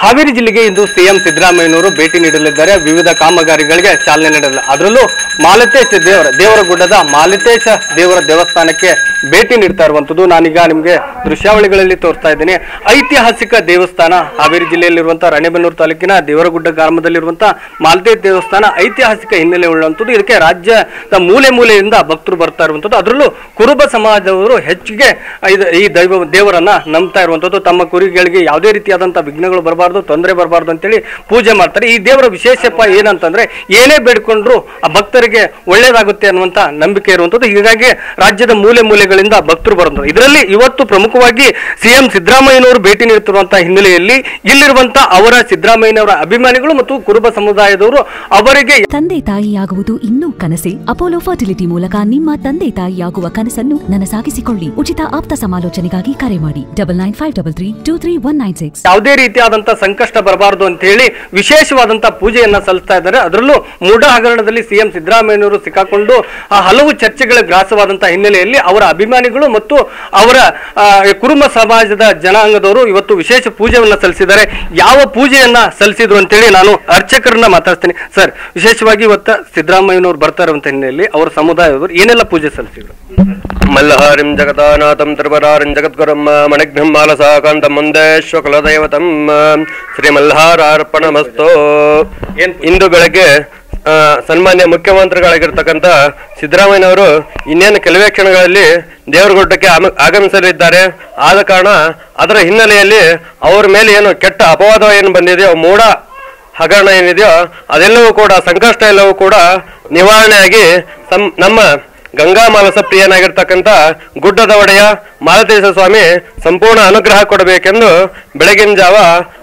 ಹಾವೇರಿ ಜಿಲ್ಲೆಗೆ ಇಂದು ಸಿಎಂ ಸಿದ್ದರಾಮಯ್ಯನವರು ಭೇಟಿ ನೀಡಲಿದ್ದಾರೆ. ವಿವಿಧ ಕಾಮಗಾರಿಗಳಿಗೆ ಚಾಲನೆ ನೀಡಲಿದ್ದಾರೆ. ಅದರಲ್ಲೂ ಮಾಲತೇಶ ದೇವರಗುಡ್ಡದ ಮಾಲತೇಶ ದೇವರ ದೇವಸ್ಥಾನಕ್ಕೆ ಭೇಟಿ ನೀಡ್ತಾ ಇರುವಂತದ್ದು ನಾನೀಗ ನಿಮಗೆ ದೃಶ್ಯಾವಳಿಗಳಲ್ಲಿ ತೋರಿಸ್ತಾ ಇದ್ದೀನಿ. ಐತಿಹಾಸಿಕ ದೇವಸ್ಥಾನ ಹಾವೇರಿ ಜಿಲ್ಲೆಯಲ್ಲಿರುವಂತಹ ರಾಣೆಬೆನ್ನೂರು ತಾಲೂಕಿನ ದೇವರಗುಡ್ಡ ಗ್ರಾಮದಲ್ಲಿರುವಂತಹ ಮಾಲತೇಶ ದೇವಸ್ಥಾನ ಐತಿಹಾಸಿಕ ಹಿನ್ನೆಲೆ ಉಳ್ಳಂಥದ್ದು. ಇದಕ್ಕೆ ರಾಜ್ಯದ ಮೂಲೆ ಮೂಲೆಯಿಂದ ಭಕ್ತರು ಬರ್ತಾ ಇರುವಂತದ್ದು. ಅದರಲ್ಲೂ ಕುರುಬ ಸಮಾಜದವರು ಹೆಚ್ಚಿಗೆ ಈ ದೇವರನ್ನ ನಂಬ್ತಾ ಇರುವಂತದ್ದು. ತಮ್ಮ ಕುರಿಗಳಿಗೆ ಯಾವುದೇ ರೀತಿಯಾದಂತಹ ವಿಘ್ನಗಳು ಬರಬಾರ್ದು, ತೊಂದರೆ ಬರಬಾರ್ದು ಅಂತೇಳಿ ಪೂಜೆ ಮಾಡ್ತಾರೆ. ಈ ದೇವರ ವಿಶೇಷಪ್ಪ ಏನಂತಂದ್ರೆ ಏನೇ ಬೇಡ್ಕೊಂಡ್ರು ಆ ಭಕ್ತರಿಗೆ ಒಳ್ಳೇದಾಗುತ್ತೆ ಅನ್ನುವಂತ ನಂಬಿಕೆ ಇರುವಂತದ್ದು. ಹೀಗಾಗಿ ರಾಜ್ಯದ ಮೂಲೆ ಮೂಲೆಗಳಿಂದ ಭಕ್ತರು ಬರುತ್ತಾರೆ. ಇದರಲ್ಲಿ ಇವತ್ತು ಪ್ರಮುಖವಾಗಿ ಸಿಎಂ ಸಿದ್ದರಾಮಯ್ಯನವರು ಭೇಟಿ ನೀಡುತ್ತಿರುವಂತಹ ಹಿನ್ನೆಲೆಯಲ್ಲಿ ಇಲ್ಲಿರುವಂತಹ ಅವರ ಸಿದ್ದರಾಮಯ್ಯನವರ ಅಭಿಮಾನಿಗಳು ಮತ್ತು ಕುರುಬ ಸಮುದಾಯದವರು ಅವರಿಗೆ ತಂದೆ ತಾಯಿಯಾಗುವುದು ಇನ್ನೂ ಕನಸೆ. ಅಪೋಲೋ ಫರ್ಟಿಲಿಟಿ ಮೂಲಕ ನಿಮ್ಮ ತಂದೆ ತಾಯಿಯಾಗುವ ಕನಸನ್ನು ನನಸಾಗಿಸಿಕೊಳ್ಳಿ. ಉಚಿತ ಆಪ್ತ ಸಮಾಲೋಚನೆಗಾಗಿ ಕರೆ ಮಾಡಿ 9953323196. ಯಾವುದೇ ರೀತಿಯಾದಂತಹ ಸಂಕಷ್ಟ ಬರಬಾರದು ಅಂತ ಹೇಳಿ ವಿಶೇಷವಾದಂತಹ ಪೂಜೆಯನ್ನ ಸಲ್ಲಿಸ್ತಾ ಇದ್ದಾರೆ. ಅದರಲ್ಲೂ ಮೂಡ ಹಗರಣದಲ್ಲಿ ಸಿಎಂ ಸಿದ್ದರಾಮಯ್ಯನವರು ಸಿಕ್ಕಾಕೊಂಡು ಹಲವು ಚರ್ಚೆಗಳ ಗ್ರಾಸವಾದಂತಹ ಹಿನ್ನೆಲೆಯಲ್ಲಿ ಅವರ ಅಭಿಮಾನಿಗಳು ಮತ್ತು ಅವರ ಕುರುಬ ಸಮಾಜದ ಜನಾಂಗದವರು ಇವತ್ತು ವಿಶೇಷ ಪೂಜೆಯನ್ನ ಸಲ್ಲಿಸಿದ್ದಾರೆ. ಯಾವ ಪೂಜೆಯನ್ನ ಸಲ್ಲಿಸಿದ್ರು ಅಂತೇಳಿ ನಾನು ಅರ್ಚಕರನ್ನ ಮಾತಾಡ್ತೀನಿ. ಸರ್, ವಿಶೇಷವಾಗಿ ಇವತ್ತು ಸಿದ್ದರಾಮಯ್ಯನವರು ಬರ್ತಾ ಇರುವಂತಹ ಹಿನ್ನೆಲೆಯಲ್ಲಿ ಅವರ ಸಮುದಾಯದವರು ಏನೆಲ್ಲ ಪೂಜೆ ಸಲ್ಲಿಸಿದ್ರು? ಮಲ್ಲಹಾರಿಂ ಜಗದಾನಾಥಂ ತ್ರಿಪುರಾರಿಂ ಜಗದ್ಗುರುಂ ಮಣಿಗ್ನಂ ಮಾಲಸಾಕಾಂತಂ ಮುಂದೇಶ್ವ ಕುಲದೈವತಂ ಶ್ರೀ ಮಲ್ಹಾರಾರ್ಪಣಮಸ್ತು. ಇಂದು ಬೆಳಗ್ಗೆ ಸನ್ಮಾನ್ಯ ಮುಖ್ಯಮಂತ್ರಿಗಳಾಗಿರ್ತಕ್ಕಂಥ ಸಿದ್ದರಾಮಯ್ಯನವರು ಇನ್ನೇನು ಕೆಲವೇ ಕ್ಷಣಗಳಲ್ಲಿ ದೇವರಗುಡ್ಡಕ್ಕೆ ಆಗಮಿಸಲಿದ್ದಾರೆ. ಆದ ಕಾರಣ ಅದರ ಹಿನ್ನೆಲೆಯಲ್ಲಿ ಅವರ ಮೇಲೆ ಏನು ಕೆಟ್ಟ ಅಪವಾದ ಏನು ಬಂದಿದೆಯೋ, ಮೂಢ ಹಗರಣ ಏನಿದೆಯೋ ಅದೆಲ್ಲವೂ ಕೂಡ, ಸಂಕಷ್ಟ ಎಲ್ಲವೂ ಕೂಡ ನಿವಾರಣೆಯಾಗಿ ನಮ್ಮ ಗಂಗಾ ಮಾನಸ ಪ್ರಿಯನಾಗಿರ್ತಕ್ಕಂಥ ಗುಡ್ಡದ ಒಡೆಯ ಮಾಲತೇಶ ಸ್ವಾಮಿ ಸಂಪೂರ್ಣ ಅನುಗ್ರಹ ಕೊಡಬೇಕೆಂದು ಬೆಳಗಿನ ಜಾವ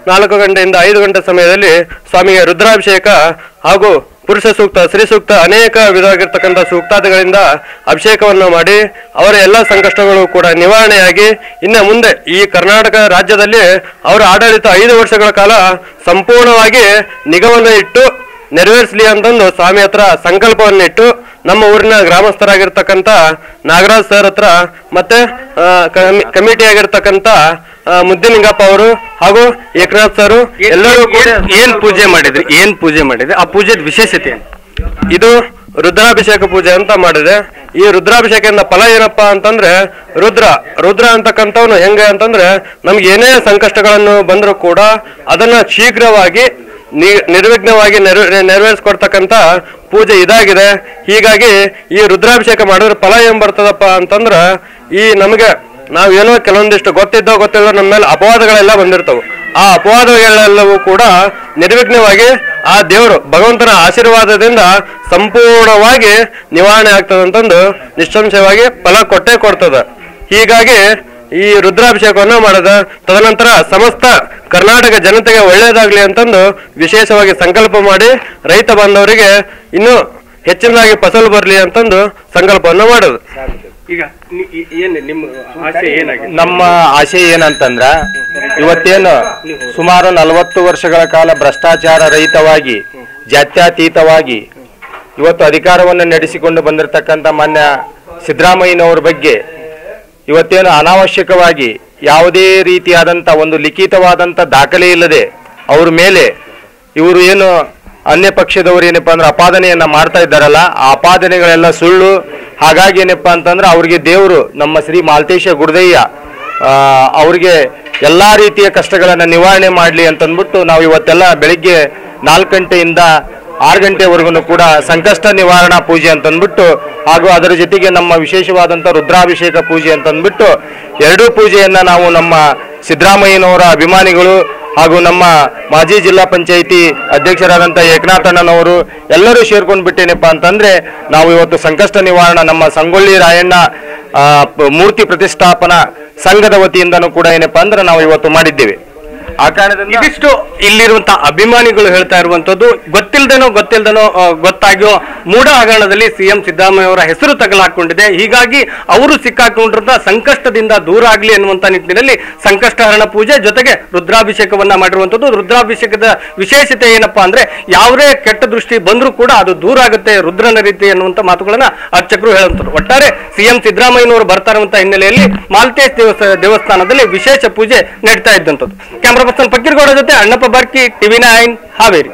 4 ಗಂಟೆಯಿಂದ 5 ಗಂಟೆ ಸಮಯದಲ್ಲಿ ಸ್ವಾಮಿಗೆ ರುದ್ರಾಭಿಷೇಕ ಹಾಗೂ ಪುರುಷ ಸೂಕ್ತ, ಸ್ತ್ರೀ ಸೂಕ್ತ, ಅನೇಕ ವಿಧವಾಗಿರ್ತಕ್ಕಂಥ ಸೂಕ್ತಾದಿಗಳಿಂದ ಅಭಿಷೇಕವನ್ನು ಮಾಡಿ ಅವರ ಎಲ್ಲ ಸಂಕಷ್ಟಗಳು ಕೂಡ ನಿವಾರಣೆಯಾಗಿ ಇನ್ನು ಮುಂದೆ ಈ ಕರ್ನಾಟಕ ರಾಜ್ಯದಲ್ಲಿ ಅವರ ಆಡಳಿತ 5 ವರ್ಷಗಳ ಕಾಲ ಸಂಪೂರ್ಣವಾಗಿ ನಿಗವನ್ನು ಇಟ್ಟು ನೆರವೇರಿಸಲಿ ಅಂತಂದು ಸ್ವಾಮಿ ಹತ್ರ ಸಂಕಲ್ಪವನ್ನಿಟ್ಟು ನಮ್ಮ ಊರಿನ ಗ್ರಾಮಸ್ಥರಾಗಿರ್ತಕ್ಕಂಥ ನಾಗರಾಜ್ ಸರ್ ಹತ್ರ ಮತ್ತೆ ಕಮಿಟಿ ಆಗಿರ್ತಕ್ಕಂಥ ಮುದ್ದಿನಿಂಗಪ್ಪ ಅವರು ಹಾಗೂ ಏಕನಾಥ್ ಸರ್ ಎಲ್ಲರೂ ಕೂಡ ಏನ್ ಪೂಜೆ ಮಾಡಿದ್ರಿ? ಆ ಪೂಜೆದ ವಿಶೇಷತೆ ಇದು ರುದ್ರಾಭಿಷೇಕ ಪೂಜೆ ಅಂತ ಮಾಡಿದೆ. ಈ ರುದ್ರಾಭಿಷೇಕದಿಂದ ಫಲ ಏನಪ್ಪ ಅಂತಂದ್ರೆ ರುದ್ರ ಅಂತಕ್ಕಂಥವ್ನು ಹೆಂಗೆ ಅಂತಂದ್ರೆ ನಮ್ಗೆ ಏನೇ ಸಂಕಷ್ಟಗಳನ್ನು ಬಂದರೂ ಕೂಡ ಅದನ್ನ ಶೀಘ್ರವಾಗಿ ನಿರ್ವಿಘ್ನವಾಗಿ ನೆರವೇರಿಸ್ಕೊಡ್ತಕ್ಕಂಥ ಪೂಜೆ ಇದಾಗಿದೆ. ಹೀಗಾಗಿ ಈ ರುದ್ರಾಭಿಷೇಕ ಮಾಡಿದ್ರೆ ಫಲ ಏನ್ ಬರ್ತದಪ್ಪ ಅಂತಂದ್ರ ಈ ನಮಗೆ ನಾವೇನೋ ಕೆಲವೊಂದಿಷ್ಟು ಗೊತ್ತಿದ್ದೋ ನಮ್ಮ ಮೇಲೆ ಅಪವಾದಗಳೆಲ್ಲ ಬಂದಿರ್ತವೆ. ಆ ಅಪವಾದಗಳೆಲ್ಲವೂ ಕೂಡ ನಿರ್ವಿಘ್ನವಾಗಿ ಆ ದೇವರು ಭಗವಂತನ ಆಶೀರ್ವಾದದಿಂದ ಸಂಪೂರ್ಣವಾಗಿ ನಿವಾರಣೆ ಆಗ್ತದಂತಂದು ನಿಸ್ಸಂಶಯವಾಗಿ ಫಲ ಕೊಟ್ಟೇ ಕೊಡ್ತದ. ಹೀಗಾಗಿ ಈ ರುದ್ರಾಭಿಷೇಕವನ್ನು ಮಾಡಿದ ತದನಂತರ ಸಮಸ್ತ ಕರ್ನಾಟಕ ಜನತೆಗೆ ಒಳ್ಳೆಯದಾಗ್ಲಿ ಅಂತಂದು ವಿಶೇಷವಾಗಿ ಸಂಕಲ್ಪ ಮಾಡಿ ರೈತ ಬಾಂಧವರಿಗೆ ಇನ್ನೂ ಹೆಚ್ಚಿನದಾಗಿ ಫಸಲು ಬರಲಿ ಅಂತಂದು ಸಂಕಲ್ಪವನ್ನು ಮಾಡೋದು. ಈಗ ನಮ್ಮ ಆಶೆ ಏನಂತಂದ್ರ ಇವತ್ತೇನು ಸುಮಾರು 40 ವರ್ಷಗಳ ಕಾಲ ಭ್ರಷ್ಟಾಚಾರ ರಹಿತವಾಗಿ ಜಾತ್ಯತೀತವಾಗಿ ಇವತ್ತು ಅಧಿಕಾರವನ್ನು ನಡೆಸಿಕೊಂಡು ಬಂದಿರತಕ್ಕಂಥ ಮಾನ್ಯ ಸಿದ್ದರಾಮಯ್ಯನವರ ಬಗ್ಗೆ ಇವತ್ತೇನು ಅನಾವಶ್ಯಕವಾಗಿ ಯಾವುದೇ ರೀತಿಯಾದಂಥ ಒಂದು ಲಿಖಿತವಾದಂಥ ದಾಖಲೆ ಇಲ್ಲದೆ ಅವ್ರ ಮೇಲೆ ಇವರು ಏನು ಅನ್ಯ ಪಕ್ಷದವರು ಏನಪ್ಪ ಅಂದ್ರೆ ಅಪಾದನೆಯನ್ನ ಮಾಡ್ತಾ ಇದ್ದಾರಲ್ಲ, ಆ ಅಪಾದನೆಗಳೆಲ್ಲ ಸುಳ್ಳು. ಹಾಗಾಗಿ ಏನಪ್ಪ ಅಂತಂದ್ರೆ ಅವ್ರಿಗೆ ದೇವರು ನಮ್ಮ ಶ್ರೀ ಮಾಲತೇಶ ಗುಡ್ದಯ್ಯ ಅವ್ರಿಗೆ ಎಲ್ಲಾ ರೀತಿಯ ಕಷ್ಟಗಳನ್ನ ನಿವಾರಣೆ ಮಾಡಲಿ ಅಂತಂದ್ಬಿಟ್ಟು ನಾವು ಇವತ್ತೆಲ್ಲ ಬೆಳಿಗ್ಗೆ 4 ಗಂಟೆಯಿಂದ 6 ಗಂಟೆವರೆಗೂ ಕೂಡ ಸಂಕಷ್ಟ ನಿವಾರಣಾ ಪೂಜೆ ಅಂತಂದ್ಬಿಟ್ಟು ಹಾಗೂ ಅದರ ಜೊತೆಗೆ ನಮ್ಮ ವಿಶೇಷವಾದಂಥ ರುದ್ರಾಭಿಷೇಕ ಪೂಜೆ ಅಂತಂದ್ಬಿಟ್ಟು 2 ಪೂಜೆಯನ್ನ ನಾವು ನಮ್ಮ ಸಿದ್ದರಾಮಯ್ಯನವರ ಅಭಿಮಾನಿಗಳು ಹಾಗೂ ನಮ್ಮ ಮಾಜಿ ಜಿಲ್ಲಾ ಪಂಚಾಯಿತಿ ಅಧ್ಯಕ್ಷರಾದಂಥ ಏಕನಾಥಣ್ಣನವರು ಎಲ್ಲರೂ ಸೇರ್ಕೊಂಡು ಬಿಟ್ಟೇನಪ್ಪ ಅಂತಂದ್ರೆ ನಾವು ಇವತ್ತು ಸಂಕಷ್ಟ ನಿವಾರಣಾ ನಮ್ಮ ಸಂಗೊಳ್ಳಿ ರಾಯಣ್ಣ ಮೂರ್ತಿ ಪ್ರತಿಷ್ಠಾಪನಾ ಸಂಘದ ವತಿಯಿಂದನೂ ಕೂಡ ಏನಪ್ಪಾ ಅಂದ್ರೆ ನಾವು ಇವತ್ತು ಮಾಡಿದ್ದೇವೆ. ಆ ಕಾರಣದಿಂದ ಇದಿಷ್ಟು ಇಲ್ಲಿರುವಂತಹ ಅಭಿಮಾನಿಗಳು ಹೇಳ್ತಾ ಇರುವಂತದ್ದು. ಗೊತ್ತಿಲ್ಲ ಗೊತ್ತಿಲ್ದೇನೋ ಗೊತ್ತಾಗಿಯೋ ಮೂಢ ಹಗರಣದಲ್ಲಿ ಸಿಎಂ ಸಿದ್ದರಾಮಯ್ಯ ಅವರ ಹೆಸರು ತಗಲಾಕೊಂಡಿದೆ. ಹೀಗಾಗಿ ಅವರು ಸಿಕ್ಕಾಕೊಂಡಿರುವಂತಹ ಸಂಕಷ್ಟದಿಂದ ದೂರ ಆಗಲಿ ಎನ್ನುವಂತ ನಿಟ್ಟಿನಲ್ಲಿ ಸಂಕಷ್ಟಹರಣ ಪೂಜೆ ಜೊತೆಗೆ ರುದ್ರಾಭಿಷೇಕವನ್ನ ಮಾಡಿರುವಂತದ್ದು. ರುದ್ರಾಭಿಷೇಕದ ವಿಶೇಷತೆ ಏನಪ್ಪಾ ಅಂದ್ರೆ ಯಾವುದೇ ಕೆಟ್ಟ ದೃಷ್ಟಿ ಬಂದ್ರೂ ಕೂಡ ಅದು ದೂರ ಆಗುತ್ತೆ ರುದ್ರನ ರೀತಿ ಎನ್ನುವಂತ ಮಾತುಗಳನ್ನ ಅರ್ಚಕರು ಹೇಳುವಂಥದ್ದು. ಒಟ್ಟಾರೆ ಸಿಎಂ ಸಿದ್ದರಾಮಯ್ಯನವರು ಬರ್ತಾ ಇರುವಂತಹ ಹಿನ್ನೆಲೆಯಲ್ಲಿ ಮಾಲ್ತೇಶ್ ದೇವಸ್ಥಾನದಲ್ಲಿ ವಿಶೇಷ ಪೂಜೆ ನಡೀತಾ ಇದ್ದಂಥದ್ದು. ಕ್ಯಾಮರಾ ಪರ್ಸನ್ ಫಕೀರ್ಗೌಡ ಜೊತೆ ಅಣ್ಣಪ್ಪ ಬಾರ್ಕಿ, TV9 ಹಾವೇರಿ.